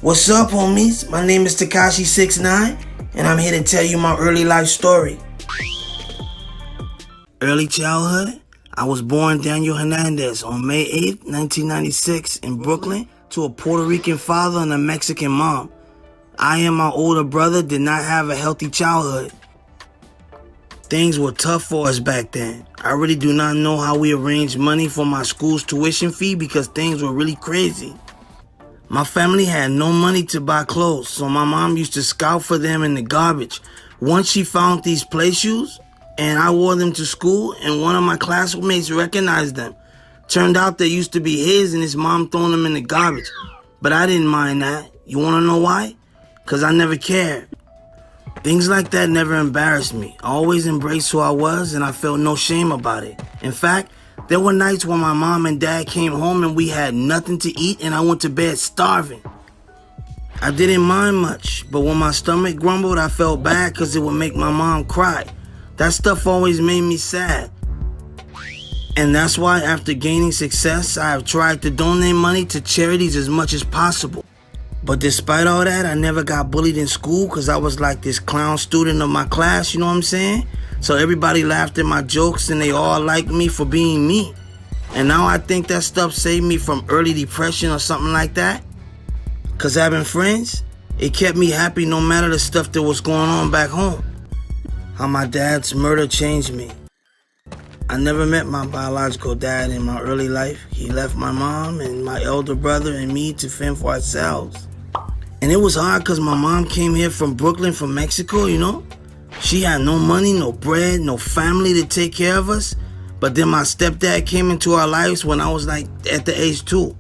What's up, homies? My name is Tekashi 6ix9ine, and I'm here to tell you my early life story. Early childhood? I was born Daniel Hernandez on May 8th, 1996 in Brooklyn to a Puerto Rican father and a Mexican mom. I and my older brother did not have a healthy childhood. Things were tough for us back then. I really do not know how we arranged money for my school's tuition fee because things were really crazy. My family had no money to buy clothes, so my mom used to scout for them in the garbage. Once she found these play shoes, and I wore them to school, and one of my classmates recognized them. Turned out they used to be his, and his mom thrown them in the garbage. But I didn't mind that. You wanna know why? Because I never cared. Things like that never embarrassed me. I always embraced who I was, and I felt no shame about it. In fact, there were nights when my mom and dad came home and we had nothing to eat and I went to bed starving. I didn't mind much, but when my stomach grumbled, I felt bad because it would make my mom cry. That stuff always made me sad. And that's why after gaining success, I have tried to donate money to charities as much as possible. But despite all that, I never got bullied in school because I was like this clown student of my class, you know what I'm saying? So everybody laughed at my jokes and they all liked me for being me. And now I think that stuff saved me from early depression or something like that. Because having friends, it kept me happy no matter the stuff that was going on back home. How my dad's murder changed me. I never met my biological dad in my early life. He left my mom and my elder brother and me to fend for ourselves. And it was hard because my mom came here from Brooklyn, from Mexico, you know? She had no money, no bread, no family to take care of us. But then my stepdad came into our lives when I was like at the age 2.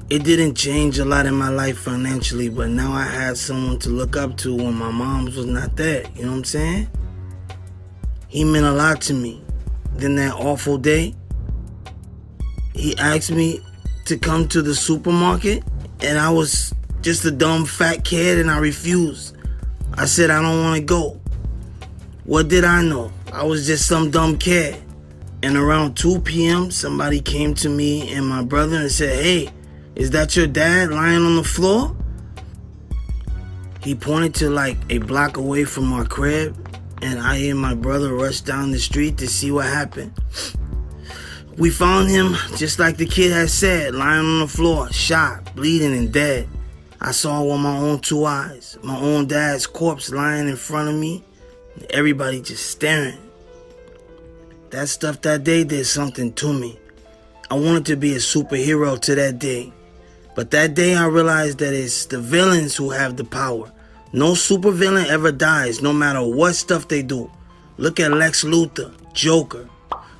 It didn't change a lot in my life financially, but now I had someone to look up to when my mom was not there, you know what I'm saying? He meant a lot to me. Then that awful day, he asked me to come to the supermarket, and I was just a dumb fat kid and I refused. I said I don't want to go. What did I know? I was just some dumb kid. And around 2 p.m., somebody came to me and my brother and said, "Hey, is that your dad lying on the floor?" He pointed to like a block away from our crib, and I and my brother rushed down the street to see what happened. We found him just like the kid had said, lying on the floor, shot, bleeding and dead. I saw with my own 2 eyes, my own dad's corpse lying in front of me, everybody just staring. That stuff that day did something to me. I wanted to be a superhero to that day. But that day I realized that it's the villains who have the power. No supervillain ever dies, no matter what stuff they do. Look at Lex Luthor, Joker,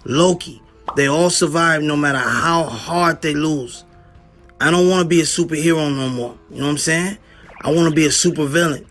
Loki. They all survive no matter how hard they lose. I don't want to be a superhero no more. You know what I'm saying? I want to be a supervillain.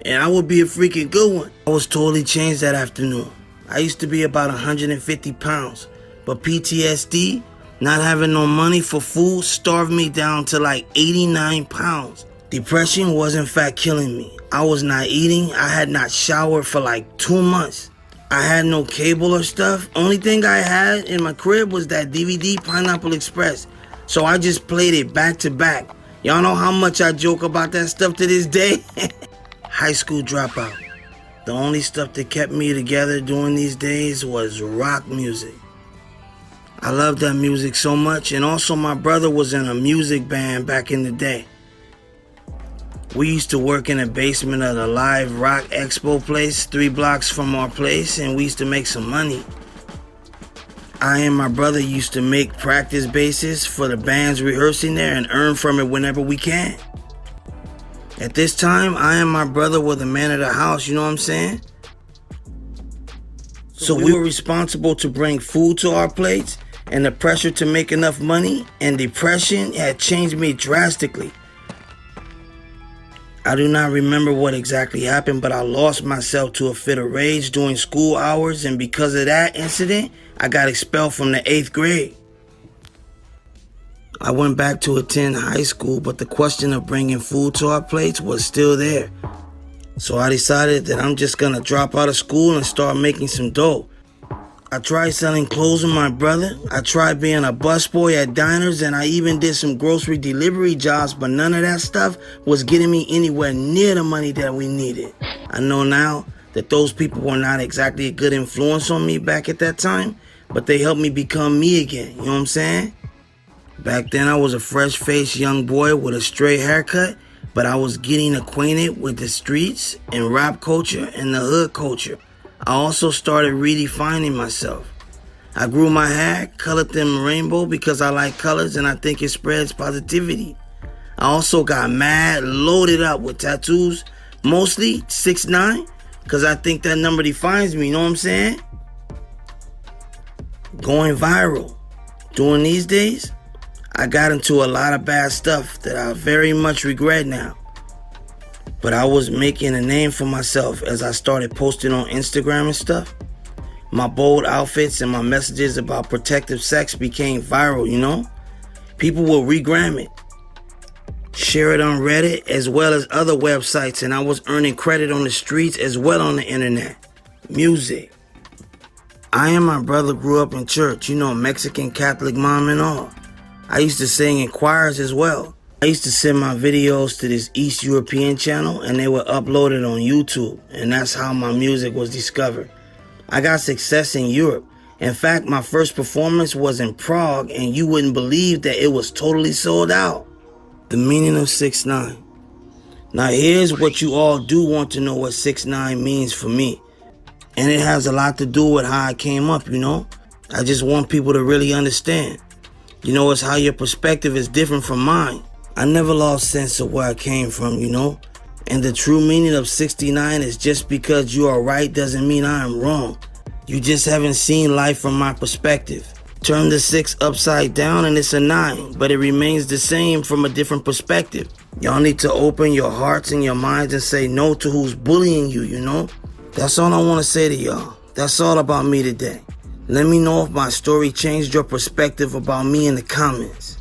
And I would be a freaking good one. I was totally changed that afternoon. I used to be about 150 pounds. But PTSD, not having no money for food, starved me down to like 89 pounds. Depression was in fact killing me. I was not eating. I had not showered for like 2 months. I had no cable or stuff. Only thing I had in my crib was that DVD, Pineapple Express. So I just played it back to back. Y'all know how much I joke about that stuff to this day? High school dropout. The only stuff that kept me together during these days was rock music. I loved that music so much, and also my brother was in a music band back in the day. We used to work in the basement of the Live Rock Expo place 3 blocks from our place, and we used to make some money. I and my brother used to make practice bases for the bands rehearsing there and earn from it whenever we can. At this time, I and my brother were the man of the house, you know what I'm saying? So we were responsible to bring food to our plates, and the pressure to make enough money and depression had changed me drastically. I do not remember what exactly happened, but I lost myself to a fit of rage during school hours, and because of that incident, I got expelled from the 8th grade. I went back to attend high school, but the question of bringing food to our plates was still there. So I decided that I'm just gonna drop out of school and start making some dough. I tried selling clothes with my brother. I tried being a busboy at diners, and I even did some grocery delivery jobs, but none of that stuff was getting me anywhere near the money that we needed. I know now that those people were not exactly a good influence on me back at that time, but they helped me become me again, you know what I'm saying? Back then I was a fresh-faced young boy with a straight haircut, but I was getting acquainted with the streets and rap culture and the hood culture. I also started redefining myself. I grew my hair, colored them rainbow because I like colors and I think it spreads positivity. I also got mad, loaded up with tattoos, mostly 6ix9ine, because I think that number defines me, you know what I'm saying? Going viral. During these days, I got into a lot of bad stuff that I very much regret now. But I was making a name for myself as I started posting on Instagram and stuff. My bold outfits and my messages about protective sex became viral, you know? People will regram it, share it on Reddit as well as other websites, and I was earning credit on the streets as well on the internet. Music. I and my brother grew up in church, you know, Mexican Catholic mom and all. I used to sing in choirs as well. I used to send my videos to this East European channel and they were uploaded on YouTube, and that's how my music was discovered. I got success in Europe. In fact, my first performance was in Prague and you wouldn't believe that it was totally sold out. The meaning of 6ix9ine. Now here's what you all do want to know what 6ix9ine means for me. And it has a lot to do with how I came up, you know? I just want people to really understand. You know, it's how your perspective is different from mine. I never lost sense of where I came from, you know? And the true meaning of 6ix9ine is just because you are right doesn't mean I am wrong. You just haven't seen life from my perspective. Turn the 6 upside down and it's a 9, but it remains the same from a different perspective. Y'all need to open your hearts and your minds and say no to who's bullying you, you know? That's all I want to say to y'all. That's all about me today. Let me know if my story changed your perspective about me in the comments.